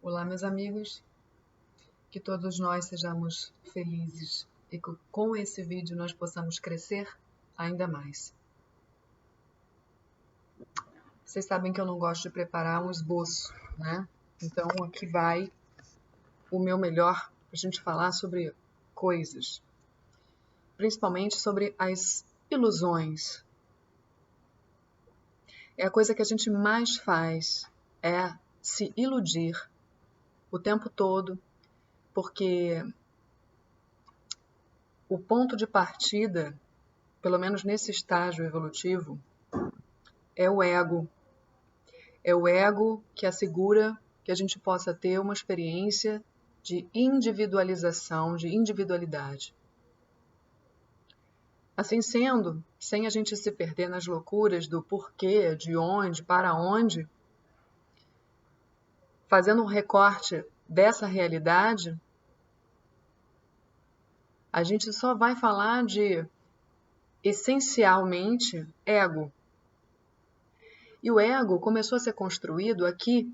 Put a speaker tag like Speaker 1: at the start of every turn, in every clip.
Speaker 1: Olá, meus amigos, que todos nós sejamos felizes e que com esse vídeo nós possamos crescer ainda mais. Vocês sabem que eu não gosto de preparar um esboço, né? Então aqui vai o meu melhor para a gente falar sobre coisas, principalmente sobre as ilusões. É a coisa que a gente mais faz, é se iludir o tempo todo, porque o ponto de partida, pelo menos nesse estágio evolutivo, é o ego. É o ego que assegura que a gente possa ter uma experiência de individualização, de individualidade. Assim sendo, sem a gente se perder nas loucuras do porquê, de onde, para onde, fazendo um recorte dessa realidade, a gente só vai falar de, essencialmente, ego. E o ego começou a ser construído aqui,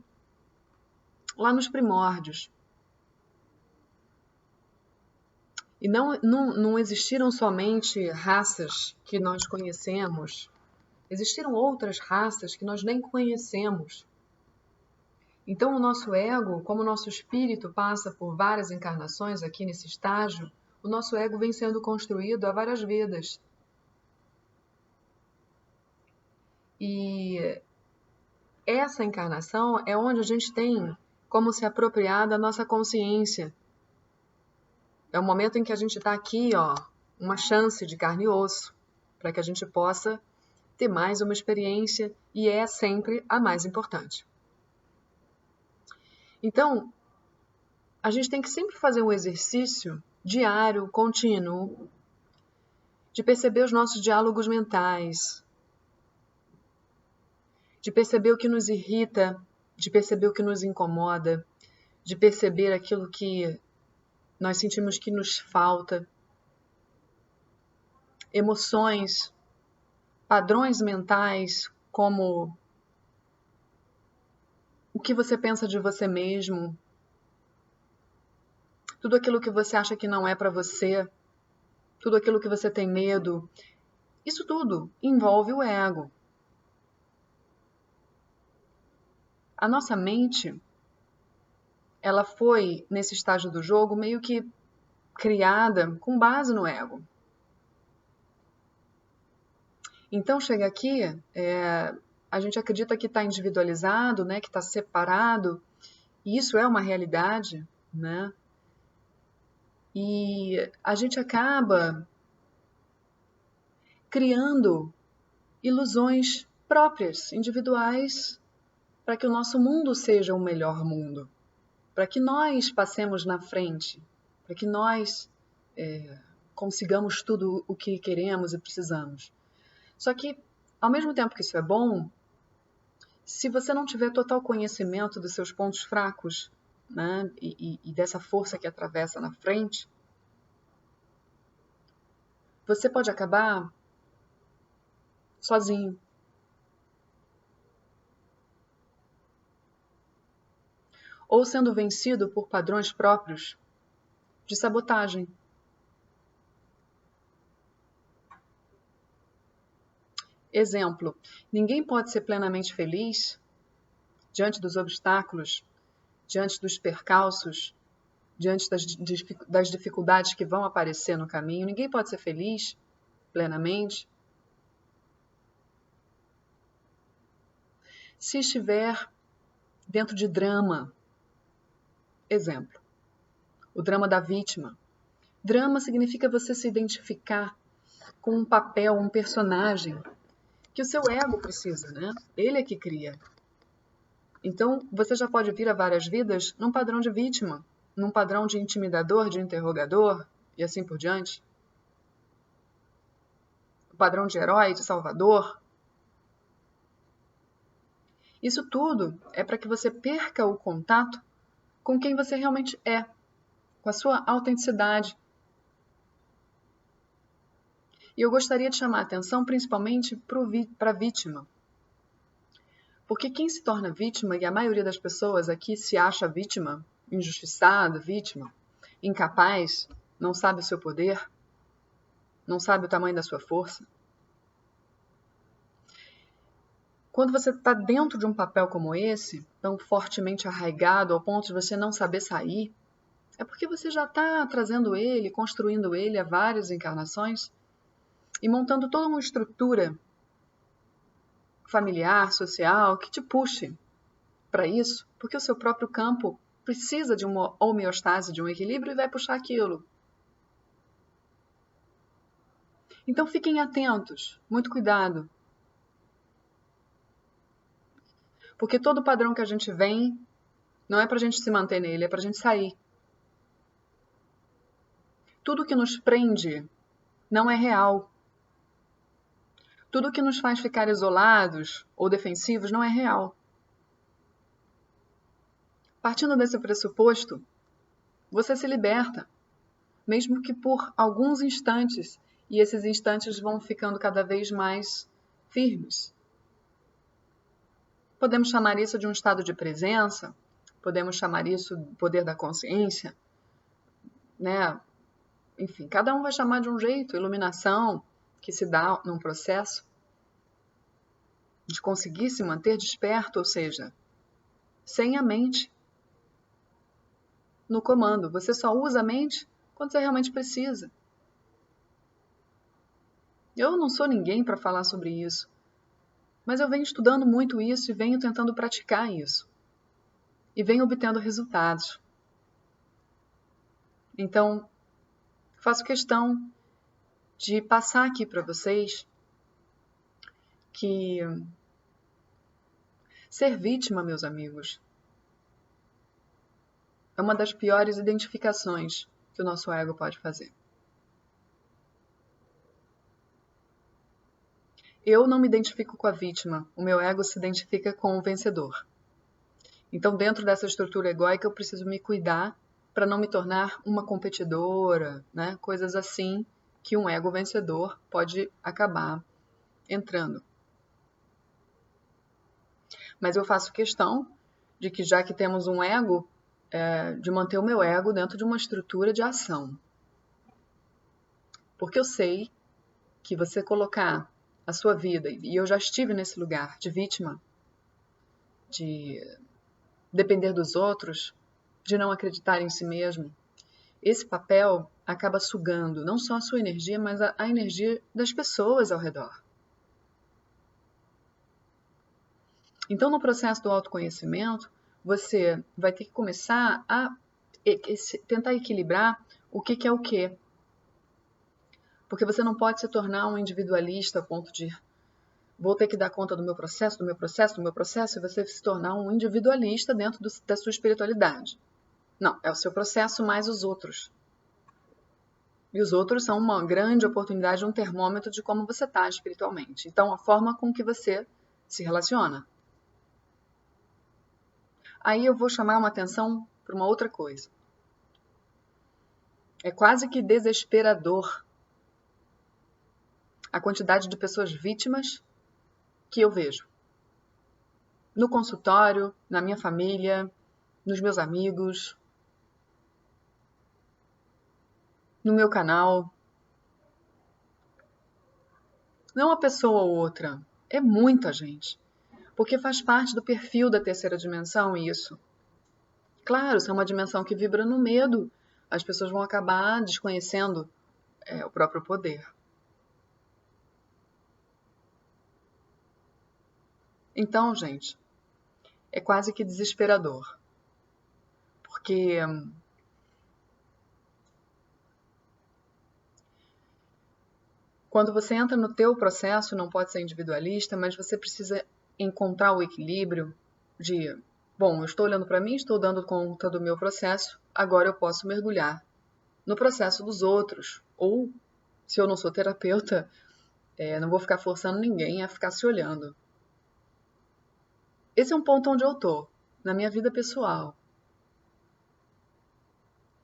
Speaker 1: lá nos primórdios. E não existiram somente raças que nós conhecemos, existiram outras raças que nós nem conhecemos. Então, o nosso ego, como o nosso espírito passa por várias encarnações aqui nesse estágio, o nosso ego vem sendo construído há várias vidas. E essa encarnação é onde a gente tem como se apropriar da nossa consciência. É o momento em que a gente está aqui, uma chance de carne e osso, para que a gente possa ter mais uma experiência, e é sempre a mais importante. Então, a gente tem que sempre fazer um exercício diário, contínuo, de perceber os nossos diálogos mentais, de perceber o que nos irrita, de perceber o que nos incomoda, de perceber aquilo que nós sentimos que nos falta, emoções, padrões mentais, como o que você pensa de você mesmo, tudo aquilo que você acha que não é para você, tudo aquilo que você tem medo, isso tudo envolve o ego. A nossa mente, ela foi, nesse estágio do jogo, meio que criada com base no ego. Então, chega aqui, a gente acredita que está individualizado, né, que está separado, e isso é uma realidade, né? E a gente acaba criando ilusões próprias, individuais, para que o nosso mundo seja o melhor mundo, para que nós passemos na frente, para que nós consigamos tudo o que queremos e precisamos. Só que, ao mesmo tempo que isso é bom, se você não tiver total conhecimento dos seus pontos fracos, né, e dessa força que atravessa na frente, você pode acabar sozinho. Ou sendo vencido por padrões próprios de sabotagem. Exemplo, ninguém pode ser plenamente feliz diante dos obstáculos, diante dos percalços, diante das dificuldades que vão aparecer no caminho. Ninguém pode ser feliz plenamente se estiver dentro de drama. Exemplo, o drama da vítima. Drama significa você se identificar com um papel, um personagem que o seu ego precisa, né? Ele é que cria. Então, você já pode vir a várias vidas num padrão de vítima, num padrão de intimidador, de interrogador, e assim por diante. O padrão de herói, de salvador. Isso tudo é para que você perca o contato com quem você realmente é, com a sua autenticidade. E eu gostaria de chamar a atenção principalmente para a vítima. Porque quem se torna vítima, e a maioria das pessoas aqui se acha vítima, injustiçada, vítima, incapaz, não sabe o seu poder, não sabe o tamanho da sua força. Quando você está dentro de um papel como esse, tão fortemente arraigado ao ponto de você não saber sair, é porque você já está trazendo ele, construindo ele há várias encarnações e montando toda uma estrutura familiar, social, que te puxe para isso, porque o seu próprio campo precisa de uma homeostase, de um equilíbrio e vai puxar aquilo. Então fiquem atentos, muito cuidado. Porque todo padrão que a gente vem não é para a gente se manter nele, é para a gente sair. Tudo que nos prende não é real. Tudo que nos faz ficar isolados ou defensivos não é real. Partindo desse pressuposto, você se liberta, mesmo que por alguns instantes, e esses instantes vão ficando cada vez mais firmes. Podemos chamar isso de um estado de presença, podemos chamar isso de poder da consciência, né? Enfim, cada um vai chamar de um jeito, iluminação que se dá num processo de conseguir se manter desperto, ou seja, sem a mente no comando. Você só usa a mente quando você realmente precisa. Eu não sou ninguém para falar sobre isso, mas eu venho estudando muito isso e venho tentando praticar isso. E venho obtendo resultados. Então, faço questão de passar aqui para vocês que ser vítima, meus amigos, é uma das piores identificações que o nosso ego pode fazer. Eu não me identifico com a vítima, o meu ego se identifica com o vencedor. Então, dentro dessa estrutura egóica, eu preciso me cuidar para não me tornar uma competidora, né? Coisas assim que um ego vencedor pode acabar entrando. Mas eu faço questão de que, já que temos um ego, de manter o meu ego dentro de uma estrutura de ação. Porque eu sei que você colocar a sua vida, e eu já estive nesse lugar de vítima, de depender dos outros, de não acreditar em si mesmo, esse papel acaba sugando não só a sua energia, mas a energia das pessoas ao redor. Então, no processo do autoconhecimento, você vai ter que começar a tentar equilibrar o que é o quê. Porque você não pode se tornar um individualista a ponto de vou ter que dar conta do meu processo, do meu processo, do meu processo, e você se tornar um individualista dentro da sua espiritualidade. Não, é o seu processo mais os outros. E os outros são uma grande oportunidade, um termômetro de como você está espiritualmente. Então, a forma com que você se relaciona. Aí eu vou chamar uma atenção para uma outra coisa. É quase que desesperador a quantidade de pessoas vítimas que eu vejo. No consultório, na minha família, nos meus amigos, no meu canal. Não uma pessoa ou outra, é muita gente. Porque faz parte do perfil da terceira dimensão isso. Claro, se é uma dimensão que vibra no medo, as pessoas vão acabar desconhecendo o próprio poder. Então, gente, é quase que desesperador. Porque quando você entra no teu processo, não pode ser individualista, mas você precisa encontrar o equilíbrio de, bom, eu estou olhando para mim, estou dando conta do meu processo, agora eu posso mergulhar no processo dos outros. Ou, se eu não sou terapeuta, não vou ficar forçando ninguém a ficar se olhando. Esse é um ponto onde eu estou, na minha vida pessoal.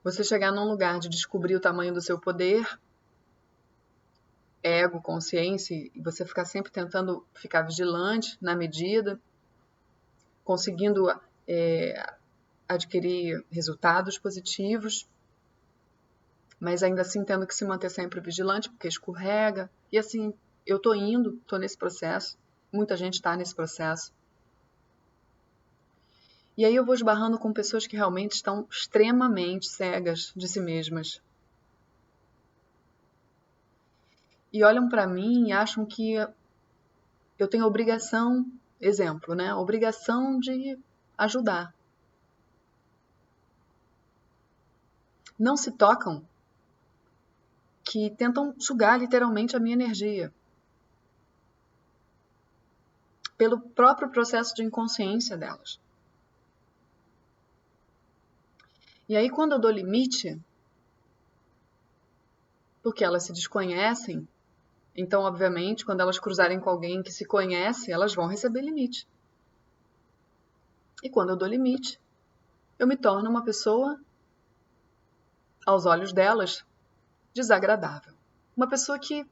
Speaker 1: Você chegar num lugar de descobrir o tamanho do seu poder, ego, consciência, e você ficar sempre tentando ficar vigilante na medida, conseguindo adquirir resultados positivos, mas ainda assim tendo que se manter sempre vigilante, porque escorrega. E assim, eu estou nesse processo, muita gente está nesse processo. E aí eu vou esbarrando com pessoas que realmente estão extremamente cegas de si mesmas. E olham para mim e acham que eu tenho obrigação, exemplo, né? Obrigação de ajudar. Não se tocam que tentam sugar literalmente a minha energia. Pelo próprio processo de inconsciência delas. E aí quando eu dou limite, porque elas se desconhecem, então, obviamente, quando elas cruzarem com alguém que se conhece, elas vão receber limite. E quando eu dou limite, eu me torno uma pessoa, aos olhos delas, desagradável. Uma pessoa que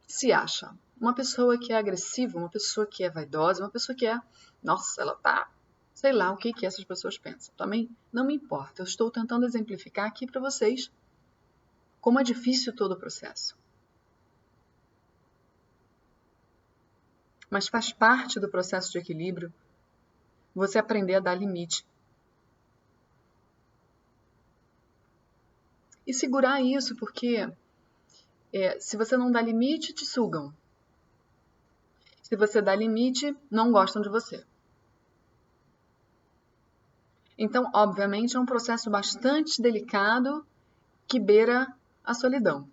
Speaker 1: se acha. Uma pessoa que é agressiva, uma pessoa que é vaidosa, uma pessoa que é... Nossa, ela tá... Sei lá o que essas pessoas pensam. Também não me importa. Eu estou tentando exemplificar aqui para vocês como é difícil todo o processo. Mas faz parte do processo de equilíbrio você aprender a dar limite. E segurar isso, porque se você não dá limite, te sugam. Se você dá limite, não gostam de você. Então, obviamente, é um processo bastante delicado que beira a solidão.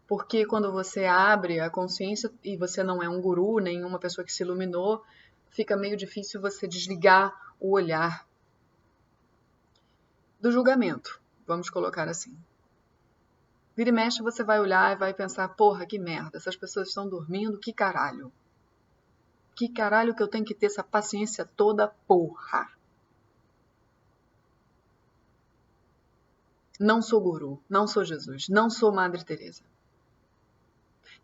Speaker 1: Porque quando você abre a consciência e você não é um guru, nem uma pessoa que se iluminou, fica meio difícil você desligar o olhar do julgamento, vamos colocar assim. Vira e mexe, você vai olhar e vai pensar, porra, que merda, essas pessoas estão dormindo, que caralho. Que caralho que eu tenho que ter essa paciência toda, porra. Não sou guru, não sou Jesus, não sou Madre Teresa.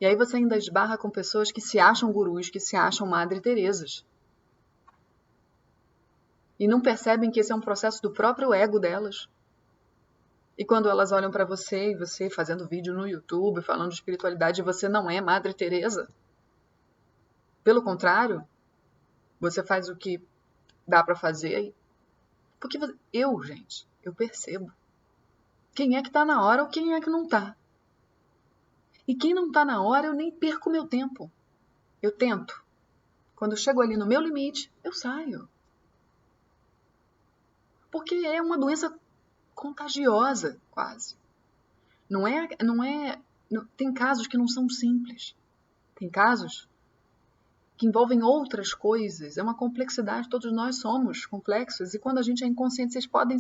Speaker 1: E aí você ainda esbarra com pessoas que se acham gurus, que se acham Madre Teresas. E não percebem que esse é um processo do próprio ego delas. E quando elas olham para você e você fazendo vídeo no YouTube, falando de espiritualidade, você não é Madre Teresa. Pelo contrário, você faz o que dá para fazer. Porque gente, eu percebo. Quem é que tá na hora ou quem é que não tá. E quem não tá na hora, eu nem perco meu tempo. Eu tento. Quando eu chego ali no meu limite, eu saio. Porque é uma doença contagiosa, quase. Tem casos que não são simples. Tem casos que envolvem outras coisas. É uma complexidade, todos nós somos complexos. E quando a gente é inconsciente, vocês podem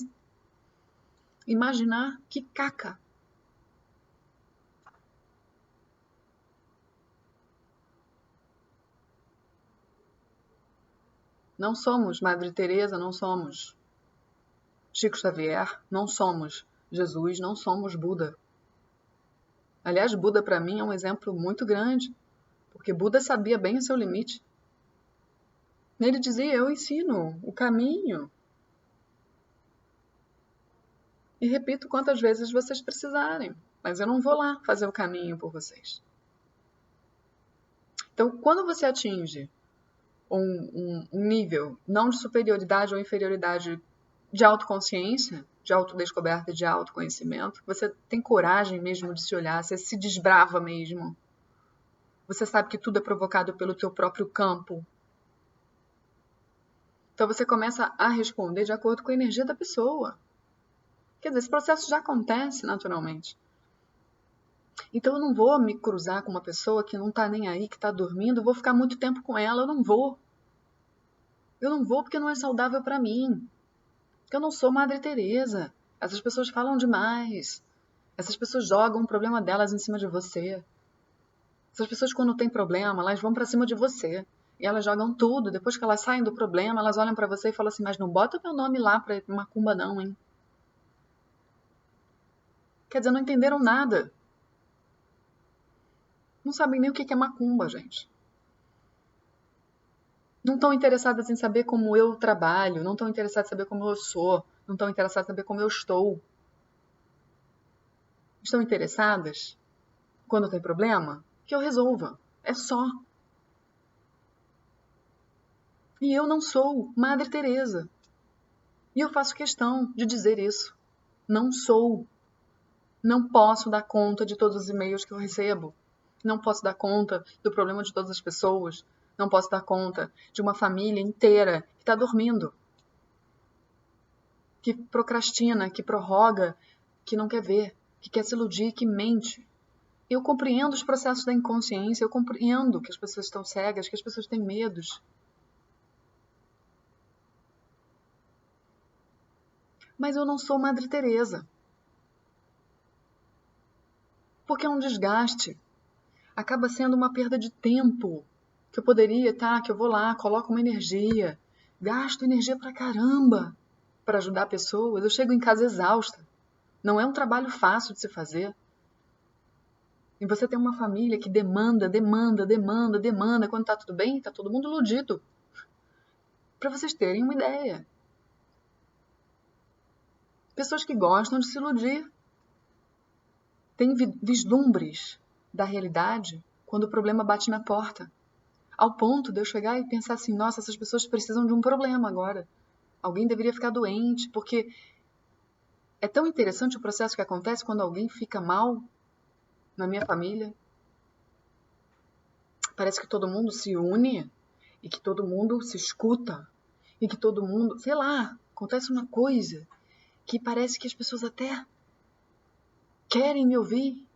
Speaker 1: imaginar que caca. Não somos Madre Teresa, não somos Chico Xavier, não somos Jesus, não somos Buda. Aliás, Buda para mim é um exemplo muito grande, porque Buda sabia bem o seu limite. Ele dizia, eu ensino o caminho. E repito quantas vezes vocês precisarem, mas eu não vou lá fazer o caminho por vocês. Então, quando você atinge um nível, não de superioridade ou inferioridade, de autoconsciência, de autodescoberta, de autoconhecimento, você tem coragem mesmo de se olhar, você se desbrava mesmo. Você sabe que tudo é provocado pelo teu próprio campo. Então você começa a responder de acordo com a energia da pessoa. Quer dizer, esse processo já acontece naturalmente. Então eu não vou me cruzar com uma pessoa que não tá nem aí, que tá dormindo, vou ficar muito tempo com ela, eu não vou. Eu não vou porque não é saudável para mim. Porque eu não sou Madre Teresa. Essas pessoas falam demais. Essas pessoas jogam o problema delas em cima de você. Essas pessoas, quando tem problema, elas vão para cima de você. E elas jogam tudo. Depois que elas saem do problema, elas olham para você e falam assim, mas não bota meu nome lá pra macumba não, hein? Quer dizer, não entenderam nada. Não sabem nem o que é macumba, gente. Não estão interessadas em saber como eu trabalho, não estão interessadas em saber como eu sou, não estão interessadas em saber como eu estou. Estão interessadas, quando tem problema, que eu resolva. É só. E eu não sou Madre Teresa. E eu faço questão de dizer isso. Não sou. Não posso dar conta de todos os e-mails que eu recebo. Não posso dar conta do problema de todas as pessoas. Não posso dar conta de uma família inteira que está dormindo. Que procrastina, que prorroga, que não quer ver, que quer se iludir, que mente. Eu compreendo os processos da inconsciência, eu compreendo que as pessoas estão cegas, que as pessoas têm medos. Mas eu não sou Madre Teresa. Porque é um desgaste. Acaba sendo uma perda de tempo. Que eu poderia, que eu vou lá, coloco uma energia, gasto energia pra caramba para ajudar pessoas. Eu chego em casa exausta. Não é um trabalho fácil de se fazer. E você tem uma família que demanda. Quando tá tudo bem, tá todo mundo iludido. Para vocês terem uma ideia. Pessoas que gostam de se iludir. Tem vislumbres da realidade quando o problema bate na porta. Ao ponto de eu chegar e pensar assim, nossa, essas pessoas precisam de um problema agora. Alguém deveria ficar doente, porque é tão interessante o processo que acontece quando alguém fica mal na minha família. Parece que todo mundo se une e que todo mundo se escuta e que todo mundo, sei lá, acontece uma coisa que parece que as pessoas até querem me ouvir.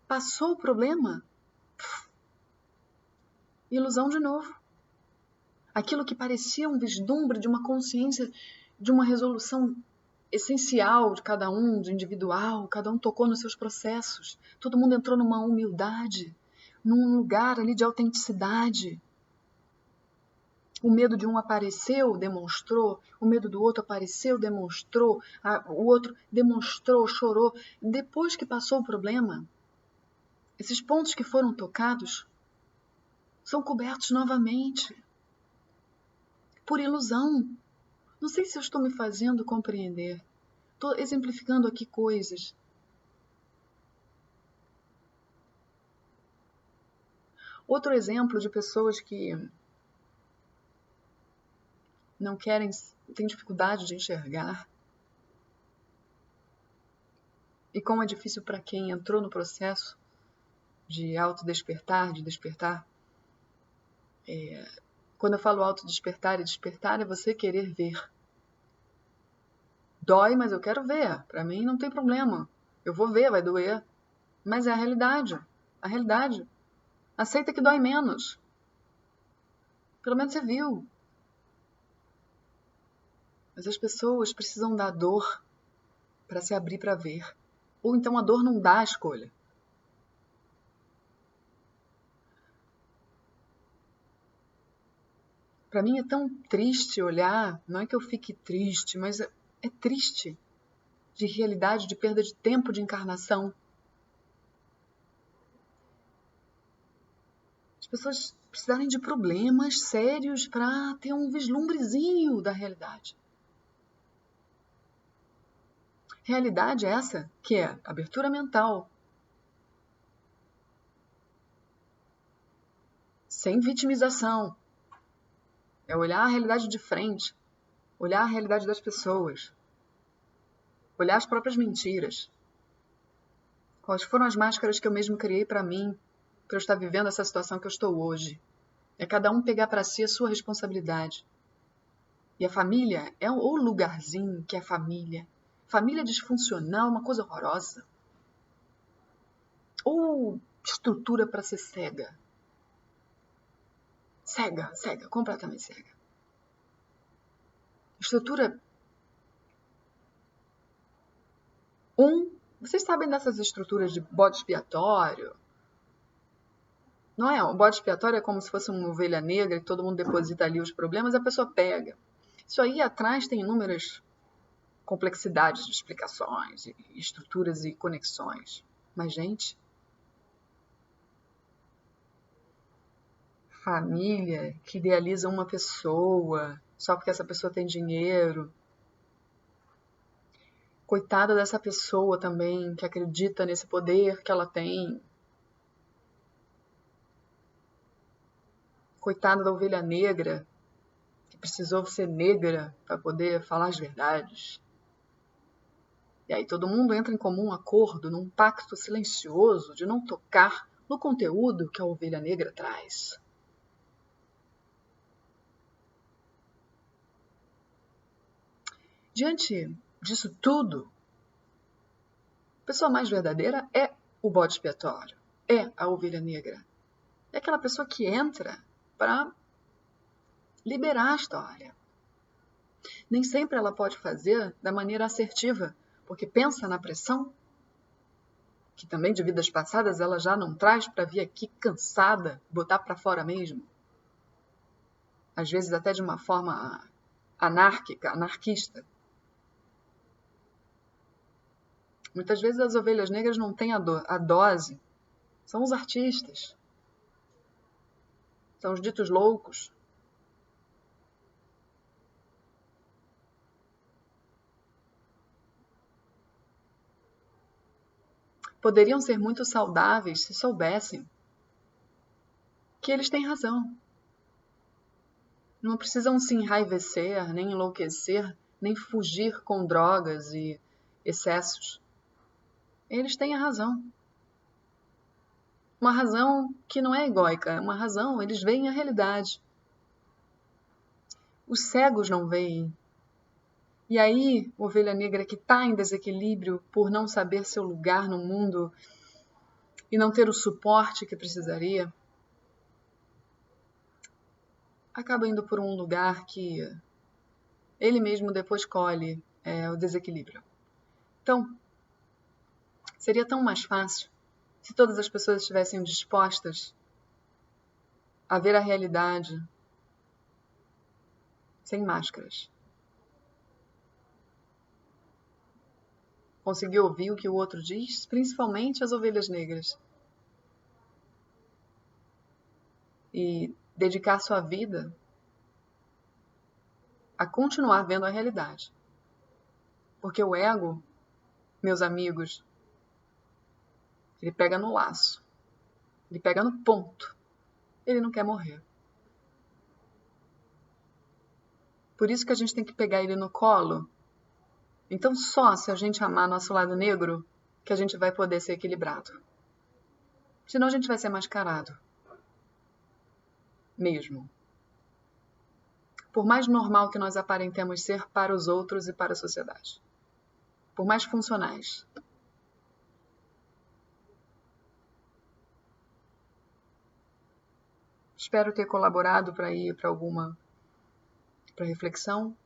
Speaker 1: Passou o problema? Ilusão de novo. Aquilo que parecia um vislumbre de uma consciência, de uma resolução essencial de cada um, de individual, cada um tocou nos seus processos. Todo mundo entrou numa humildade, num lugar ali de autenticidade. O medo de um apareceu, demonstrou. O medo do outro apareceu, demonstrou. O outro demonstrou, chorou. Depois que passou o problema, esses pontos que foram tocados são cobertos novamente por ilusão. Não sei se eu estou me fazendo compreender. Estou exemplificando aqui coisas. Outro exemplo de pessoas que não querem, têm dificuldade de enxergar. E como é difícil para quem entrou no processo de autodespertar, de despertar. Quando eu falo autodespertar e despertar, é você querer ver. Dói, mas eu quero ver. Para mim não tem problema. Eu vou ver, vai doer. Mas é a realidade. A realidade. Aceita que dói menos. Pelo menos você viu. Mas as pessoas precisam da dor para se abrir para ver. Ou então a dor não dá a escolha. Para mim é tão triste olhar, não é que eu fique triste, mas é triste de realidade, de perda de tempo de encarnação. As pessoas precisarem de problemas sérios para ter um vislumbrezinho da realidade. Realidade essa que é abertura mental, sem vitimização. É olhar a realidade de frente, olhar a realidade das pessoas, olhar as próprias mentiras. Quais foram as máscaras que eu mesmo criei para mim, para eu estar vivendo essa situação que eu estou hoje? É cada um pegar para si a sua responsabilidade. E a família é o lugarzinho que é família. Família disfuncional é uma coisa horrorosa. Ou estrutura para ser cega. Cega, completamente cega. Estrutura. Vocês sabem dessas estruturas de bode expiatório? Não é? O bode expiatório é como se fosse uma ovelha negra que todo mundo deposita ali os problemas e a pessoa pega. Isso aí atrás tem inúmeras complexidades de explicações, estruturas e conexões. Mas, gente, família que idealiza uma pessoa só porque essa pessoa tem dinheiro. Coitada dessa pessoa também que acredita nesse poder que ela tem. Coitada da ovelha negra que precisou ser negra para poder falar as verdades. E aí todo mundo entra em comum acordo, num pacto silencioso de não tocar no conteúdo que a ovelha negra traz. Diante disso tudo, a pessoa mais verdadeira é o bode expiatório, é a ovelha negra. É aquela pessoa que entra para liberar a história. Nem sempre ela pode fazer da maneira assertiva, porque pensa na pressão, que também de vidas passadas ela já não traz para vir aqui cansada, botar para fora mesmo. Às vezes até de uma forma anárquica, anarquista. Muitas vezes as ovelhas negras não têm a dose. São os artistas. São os ditos loucos. Poderiam ser muito saudáveis se soubessem que eles têm razão. Não precisam se enraivecer, nem enlouquecer, nem fugir com drogas e excessos. Eles têm a razão. Uma razão que não é egóica, é uma razão, eles veem a realidade. Os cegos não veem. E aí, ovelha negra que está em desequilíbrio por não saber seu lugar no mundo e não ter o suporte que precisaria, acaba indo por um lugar que ele mesmo depois colhe o desequilíbrio. Então, seria tão mais fácil se todas as pessoas estivessem dispostas a ver a realidade sem máscaras. Conseguir ouvir o que o outro diz, principalmente as ovelhas negras. E dedicar sua vida a continuar vendo a realidade. Porque o ego, meus amigos, ele pega no laço. Ele pega no ponto. Ele não quer morrer. Por isso que a gente tem que pegar ele no colo. Então só se a gente amar nosso lado negro que a gente vai poder ser equilibrado. Senão a gente vai ser mascarado. Mesmo. Por mais normal que nós aparentemos ser para os outros e para a sociedade. Por mais funcionais. Espero ter colaborado para ir para alguma reflexão.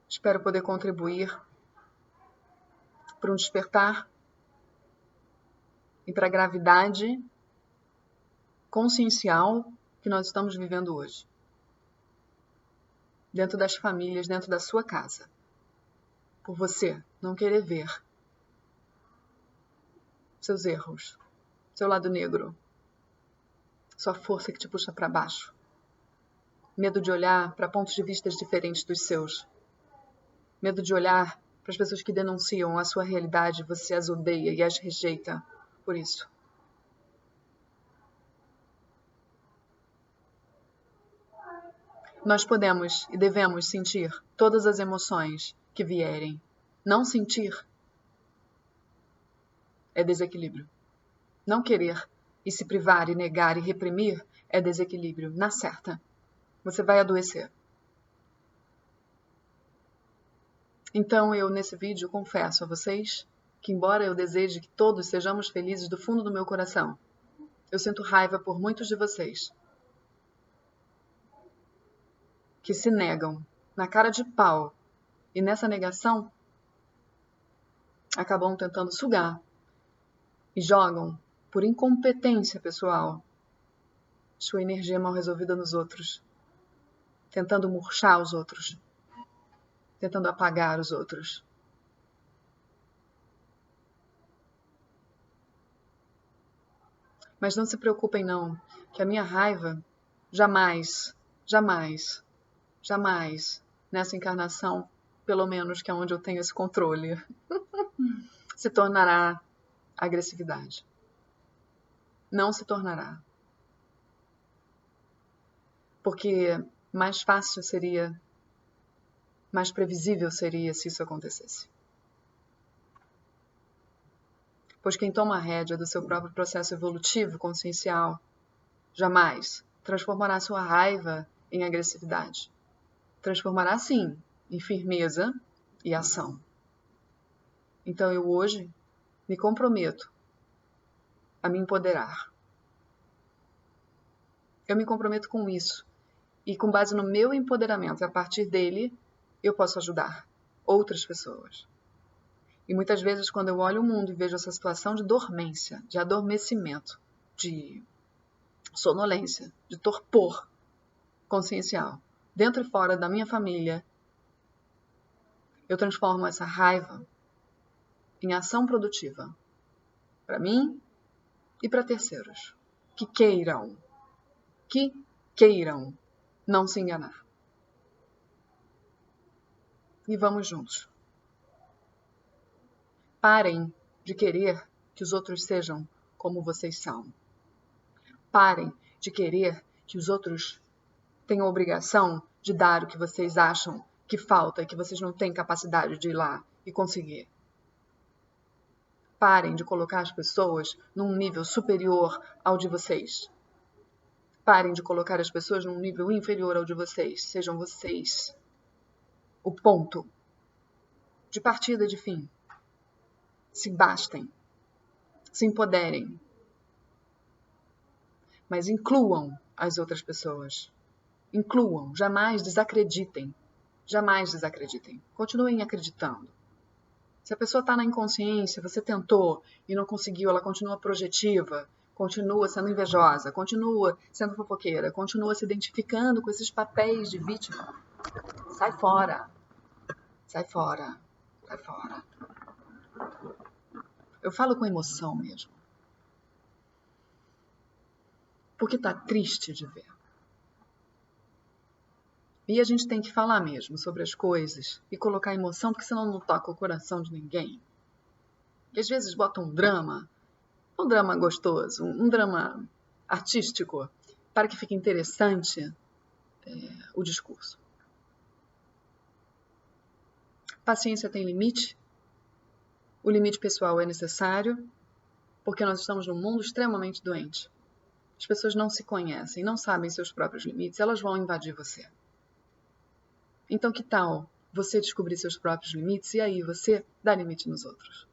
Speaker 1: Espero poder contribuir para um despertar e para a gravidade consciencial que nós estamos vivendo hoje. Dentro das famílias, dentro da sua casa. Por você não querer ver seus erros, seu lado negro, sua força que te puxa para baixo. Medo de olhar para pontos de vista diferentes dos seus. Medo de olhar para as pessoas que denunciam a sua realidade, você as odeia e as rejeita por isso. Nós podemos e devemos sentir todas as emoções que vierem. Não sentir é desequilíbrio. Não querer e se privar e negar e reprimir é desequilíbrio. Na certa, você vai adoecer. Então eu, nesse vídeo, confesso a vocês que, embora eu deseje que todos sejamos felizes do fundo do meu coração, eu sinto raiva por muitos de vocês que se negam na cara de pau e nessa negação acabam tentando sugar e jogam, por incompetência pessoal, sua energia mal resolvida nos outros, tentando murchar os outros, tentando apagar os outros. Mas não se preocupem não, que a minha raiva jamais, jamais, jamais, nessa encarnação, pelo menos que é onde eu tenho esse controle, se tornará agressividade. Não se tornará. Porque mais fácil seria, mais previsível seria se isso acontecesse. Pois quem toma a rédea do seu próprio processo evolutivo consciencial jamais transformará sua raiva em agressividade. Transformará, sim, em firmeza e ação. Então eu hoje me comprometo a me empoderar. Eu me comprometo com isso. E com base no meu empoderamento, a partir dele, eu posso ajudar outras pessoas. E muitas vezes, quando eu olho o mundo e vejo essa situação de dormência, de adormecimento, de sonolência, de torpor consciencial, dentro e fora da minha família, eu transformo essa raiva em ação produtiva para mim e para terceiros que queiram não se enganar. E vamos juntos. Parem de querer que os outros sejam como vocês são. Parem de querer que os outros tenham a obrigação de dar o que vocês acham que falta e que vocês não têm capacidade de ir lá e conseguir. Parem de colocar as pessoas num nível superior ao de vocês. Parem de colocar as pessoas num nível inferior ao de vocês. Sejam vocês o ponto de partida e de fim. Se bastem. Se empoderem. Mas incluam as outras pessoas. Incluam. Jamais desacreditem. Jamais desacreditem. Continuem acreditando. Se a pessoa está na inconsciência, você tentou e não conseguiu, ela continua projetiva, continua sendo invejosa, continua sendo fofoqueira, continua se identificando com esses papéis de vítima. Sai fora. Sai fora. Sai fora. Eu falo com emoção mesmo. Porque tá triste de ver. E a gente tem que falar mesmo sobre as coisas e colocar emoção, porque senão não toca o coração de ninguém. E às vezes bota um drama gostoso, um drama artístico, para que fique interessante o discurso. Paciência tem limite. O limite pessoal é necessário, porque nós estamos num mundo extremamente doente. As pessoas não se conhecem, não sabem seus próprios limites, elas vão invadir você. Então que tal você descobrir seus próprios limites e aí você dá limite nos outros?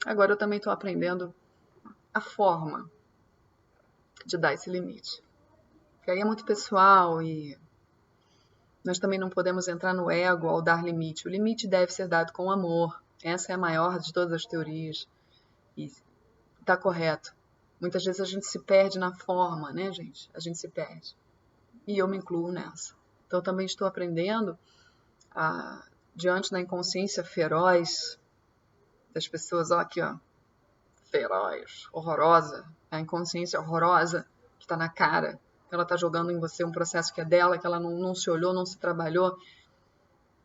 Speaker 1: Agora eu também estou aprendendo a forma de dar esse limite. Porque aí é muito pessoal e nós também não podemos entrar no ego ao dar limite. O limite deve ser dado com amor. Essa é a maior de todas as teorias. E está correto. Muitas vezes a gente se perde na forma, né, gente? A gente se perde. E eu me incluo nessa. Então eu também estou aprendendo diante da inconsciência feroz das pessoas, ó, aqui, ó, feroz, horrorosa, a inconsciência horrorosa que está na cara, que ela está jogando em você um processo que é dela, que ela não se olhou, não se trabalhou,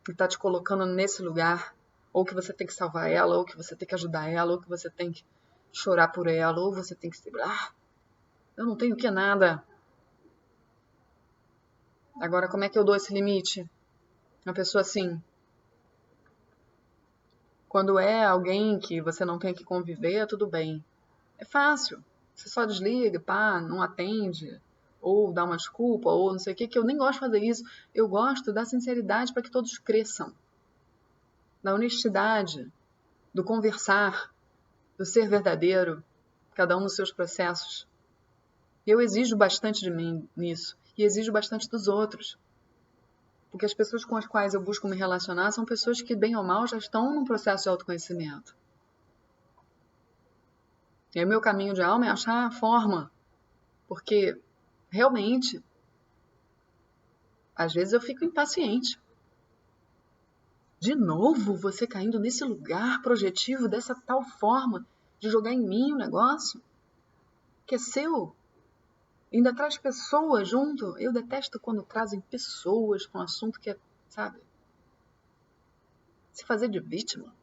Speaker 1: e está te colocando nesse lugar, ou que você tem que salvar ela, ou que você tem que ajudar ela, ou que você tem que chorar por ela, ou você tem que se... eu não tenho que nada. Agora, como é que eu dou esse limite? Uma pessoa assim, quando é alguém que você não tem que conviver, tudo bem. É fácil. Você só desliga, pá, não atende, ou dá uma desculpa, ou não sei o que eu nem gosto de fazer isso. Eu gosto da sinceridade para que todos cresçam. Da honestidade, do conversar, do ser verdadeiro, cada um nos seus processos. Eu exijo bastante de mim nisso, e exijo bastante dos outros. Porque as pessoas com as quais eu busco me relacionar são pessoas que, bem ou mal, já estão num processo de autoconhecimento. E aí, meu caminho de alma é achar a forma. Porque, realmente, às vezes eu fico impaciente. De novo, você caindo nesse lugar projetivo dessa tal forma. de jogar em mim o negócio, que é seu. Ainda traz pessoas junto. Eu detesto quando trazem pessoas para um assunto que é, sabe, se fazer de vítima.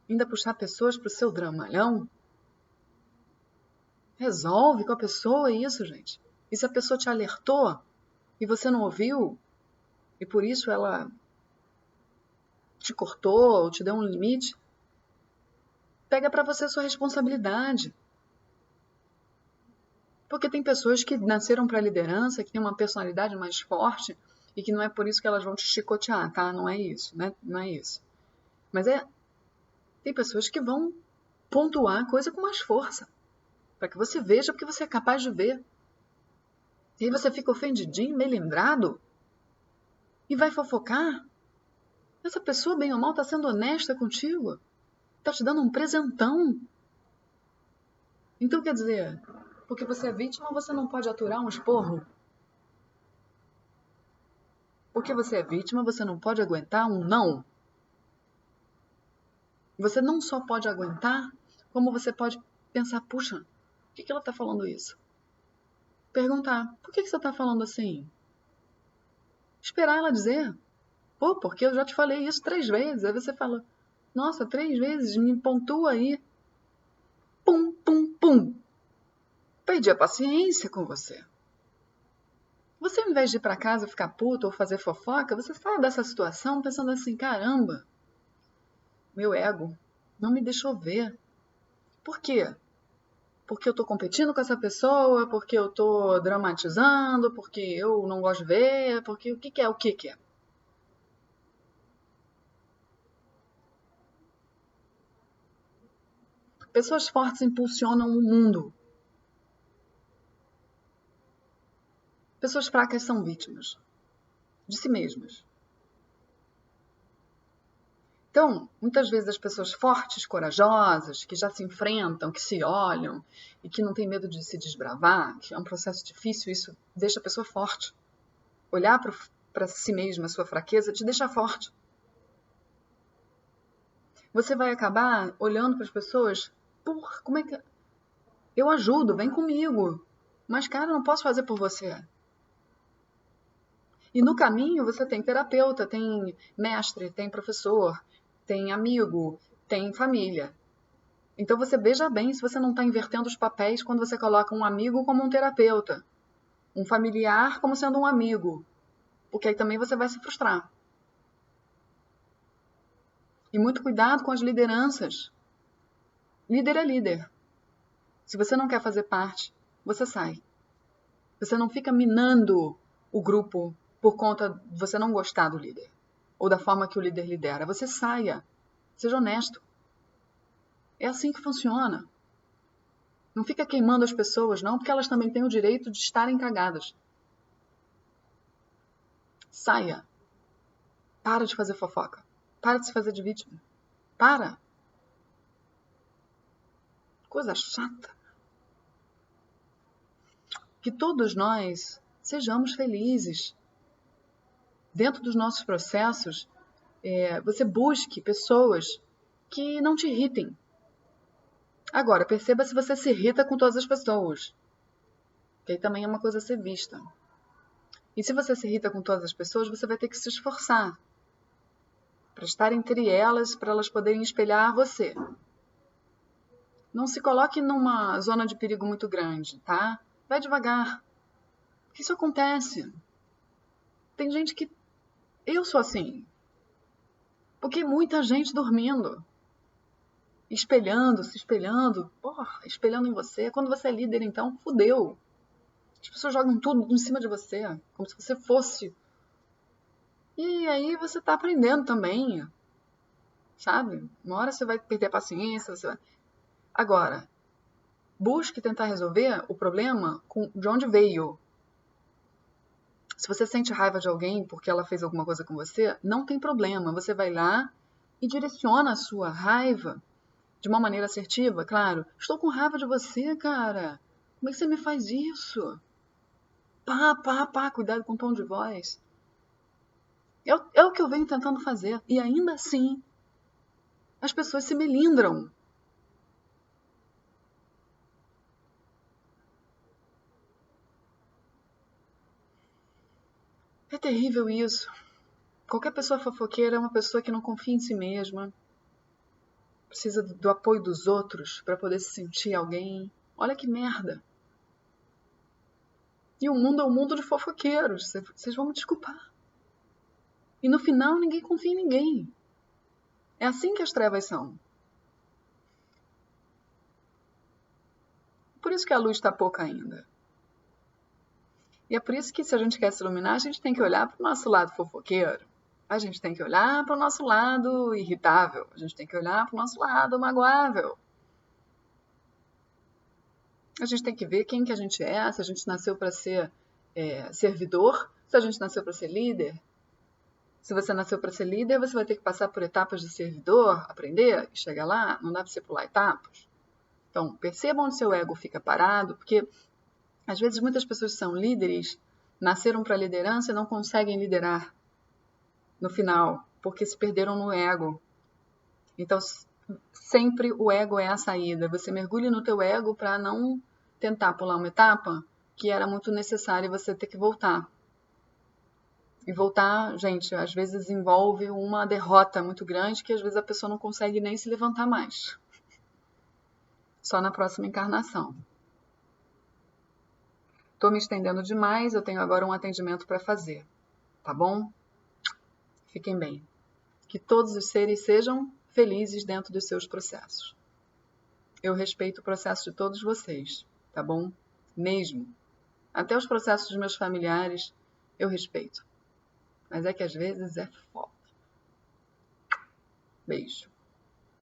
Speaker 1: Ainda puxar pessoas para o seu dramalhão. Resolve com a pessoa isso, gente. E se a pessoa te alertou e você não ouviu, e por isso ela te cortou ou te deu um limite, pega para você a sua responsabilidade. Porque tem pessoas que nasceram para a liderança, que têm uma personalidade mais forte e que não é por isso que elas vão te chicotear, tá? Não é isso, né? Não é isso. Mas tem pessoas que vão pontuar a coisa com mais força, para que você veja o que você é capaz de ver. E aí você fica ofendidinho, melindrado, e vai fofocar. Essa pessoa, bem ou mal, está sendo honesta contigo. Está te dando um presentão. Então, quer dizer, porque você é vítima, você não pode aturar um esporro? Porque você é vítima, você não pode aguentar um não? Você não só pode aguentar, como você pode pensar, puxa, por que ela está falando isso? Perguntar, por que você está falando assim? Esperar ela dizer, pô, porque eu já te falei isso 3 vezes. Aí você fala, nossa, 3 vezes, me pontua aí. Pum, pum, pum. Perdi a paciência com você. Você, ao invés de ir para casa ficar puto ou fazer fofoca, você sai dessa situação pensando assim, caramba, meu ego não me deixou ver. Por quê? Porque eu tô competindo com essa pessoa, porque eu tô dramatizando, porque eu não gosto de ver, porque o que que é o que que é? Pessoas fortes impulsionam o mundo. Pessoas fracas são vítimas de si mesmas. Então, muitas vezes as pessoas fortes, corajosas, que já se enfrentam, que se olham e que não têm medo de se desbravar, que é um processo difícil, isso deixa a pessoa forte. Olhar para si mesma, a sua fraqueza, te deixa forte. Você vai acabar olhando para as pessoas, como é que... Eu ajudo, vem comigo. Mas, cara, eu não posso fazer por você. E no caminho você tem terapeuta, tem mestre, tem professor, tem amigo, tem família. Então você veja bem se você não está invertendo os papéis quando você coloca um amigo como um terapeuta, um familiar como sendo um amigo, porque aí também você vai se frustrar. E muito cuidado com as lideranças. Líder é líder. Se você não quer fazer parte, você sai. Você não fica minando o grupo por conta de você não gostar do líder ou da forma que o líder lidera. Você saia. Seja honesto. É assim que funciona. Não fica queimando as pessoas, não, porque elas também têm o direito de estarem cagadas. Saia. Para de fazer fofoca. Para de se fazer de vítima. Para. Coisa chata. Que todos nós sejamos felizes. Dentro dos nossos processos, você busque pessoas que não te irritem. Agora, perceba se você se irrita com todas as pessoas. Que aí também é uma coisa a ser vista. E se você se irrita com todas as pessoas, você vai ter que se esforçar para estar entre elas, para elas poderem espelhar você. Não se coloque numa zona de perigo muito grande, tá? Vai devagar. Porque isso acontece. Tem gente que... Eu sou assim. Porque muita gente dormindo. Espelhando, se espelhando. Porra, espelhando em você. Quando você é líder, então, fudeu. As pessoas jogam tudo em cima de você. Como se você fosse. E aí você tá aprendendo também. Sabe? Uma hora você vai perder a paciência. Agora, busque tentar resolver o problema de onde veio. Se você sente raiva de alguém porque ela fez alguma coisa com você, não tem problema. Você vai lá e direciona a sua raiva de uma maneira assertiva. Claro, estou com raiva de você, cara. Como é que você me faz isso? Pá, cuidado com o tom de voz. É o que eu venho tentando fazer. E ainda assim, as pessoas se melindram. terrível isso. Qualquer pessoa fofoqueira é uma pessoa que não confia em si mesma, precisa do apoio dos outros para poder se sentir alguém. Olha que merda. E o mundo é um mundo de fofoqueiros, vocês vão me desculpar. E no final ninguém confia em ninguém. É assim que as trevas são. Por isso que a luz está pouca ainda. E é por isso que, se a gente quer se iluminar, a gente tem que olhar para o nosso lado fofoqueiro. A gente tem que olhar para o nosso lado irritável. A gente tem que olhar para o nosso lado magoável. A gente tem que ver quem que a gente é, se a gente nasceu para ser servidor, se a gente nasceu para ser líder. Se você nasceu para ser líder, você vai ter que passar por etapas de servidor, aprender e chegar lá. Não dá para você pular etapas. Então, percebam onde seu ego fica parado, porque às vezes muitas pessoas que são líderes nasceram para a liderança e não conseguem liderar no final, porque se perderam no ego. Então, sempre o ego é a saída. Você mergulha no teu ego para não tentar pular uma etapa que era muito necessária você ter que voltar. E voltar, gente, às vezes envolve uma derrota muito grande que às vezes a pessoa não consegue nem se levantar mais. Só na próxima encarnação. Estou me estendendo demais, eu tenho agora um atendimento para fazer. Tá bom? Fiquem bem. Que todos os seres sejam felizes dentro dos seus processos. Eu respeito o processo de todos vocês, tá bom? Mesmo. Até os processos dos meus familiares eu respeito. Mas é que às vezes é foda. Beijo.